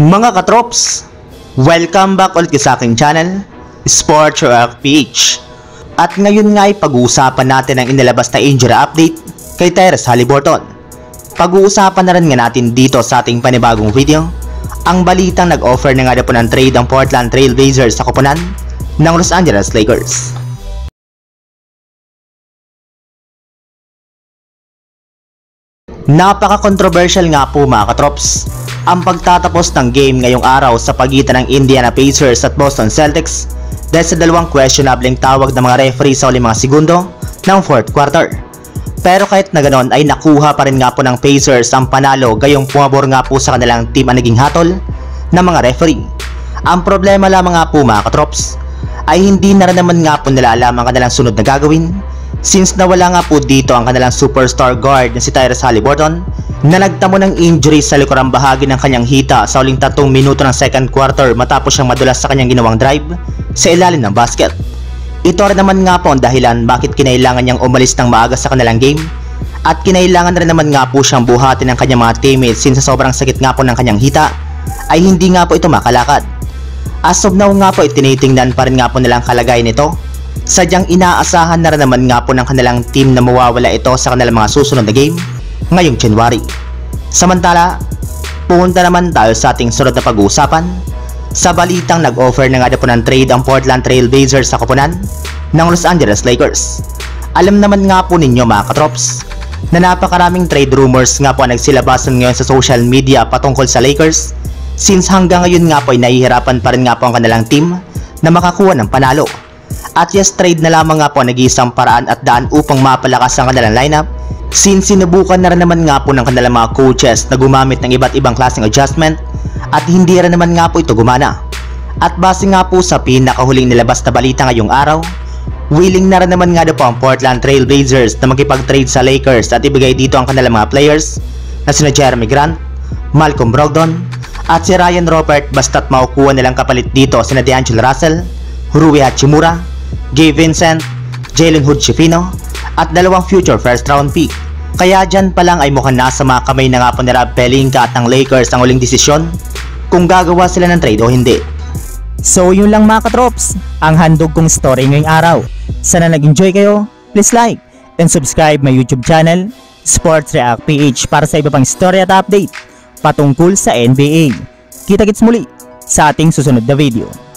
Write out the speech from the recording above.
Mga katrops, welcome back ulit sa aking channel, Sports PH. At ngayon nga ay pag-uusapan natin ang inilabas na injury update kay Tyrese Haliburton. Pag-uusapan na rin nga natin dito sa ating panibagong video ang balitang nag-offer na nga po ng trade ang Portland Trail Blazers sa koponan ng Los Angeles Lakers. Napaka-controversial nga po mga katrops ang pagtatapos ng game ngayong araw sa pagitan ng Indiana Pacers at Boston Celtics dahil sa dalawang questionableng tawag ng mga referee sa uling mga segundo ng 4th quarter. Pero kahit na ganon ay nakuha pa rin nga po ng Pacers ang panalo gayong pumabor nga po sa kanilang team ang naging hatol ng mga referee. Ang problema lamang nga po mga katrops ay hindi na rin naman nga po nila alam ang kanilang sunod na gagawin since nawala nga po dito ang kanilang superstar guard na si Tyrese Haliburton na nagtamo ng injury sa likurang bahagi ng kanyang hita sa uling 3 minuto ng 2nd quarter matapos siyang madulas sa kanyang ginawang drive sa ilalim ng basket. Ito rin naman nga po ang dahilan bakit kinailangan niyang umalis ng maaga sa kanilang game at kinailangan rin naman nga po siyang buhatin ng kanyang mga teammates since sa sobrang sakit nga po ng kanyang hita ay hindi nga po ito makalakad. As of now nga po tinitingnan pa rin nga po nilang kalagayan nito. Sadyang inaasahan na rin naman nga po ng kanilang team na mawawala ito sa kanilang mga susunod na game ngayong January. Samantala, pumunta naman tayo sa ating sunod na pag-uusapan sa balitang nag-offer na nga po ng trade ang Portland Trail Blazers sa koponan ng Los Angeles Lakers. Alam naman nga po ninyo mga katrops na napakaraming trade rumors nga po ang nagsilabasan ngayon sa social media patungkol sa Lakers since hanggang ngayon nga po ay nahihirapan pa rin nga po ang kanilang team na makakuha ng panalo. At yes, trade na lamang nga po nag-iisang paraan at daan upang mapalakas ang kanilang lineup since sinubukan na rin naman nga po ng kanilang mga coaches na gumamit ng iba't ibang klaseng adjustment at hindi rin naman nga po ito gumana. At base nga po sa pinakahuling nilabas na balita ngayong araw, willing na rin naman nga po ang Portland Trail Blazers na makipag-trade sa Lakers at ibigay dito ang kanilang mga players na sina Jeremy Grant, Malcolm Brogdon at si Ryan Robert basta't makukuha nilang kapalit dito sina D'Angelo Russell, Rui Hachimura, Gabe Vincent, Jalen Hood-Schifino at 2 future first round pick. Kaya dyan pa lang ay mukhang nasa mga kamay na nga po ni Rob Pelinka at ng Lakers ang uling desisyon kung gagawa sila ng trade o hindi. So yun lang mga katrops, ang handog kong story ngayong araw. Sana nag-enjoy kayo, please like and subscribe my YouTube channel, Sports React PH para sa iba pang story at update patungkol sa NBA. Kita-kits muli sa ating susunod na video.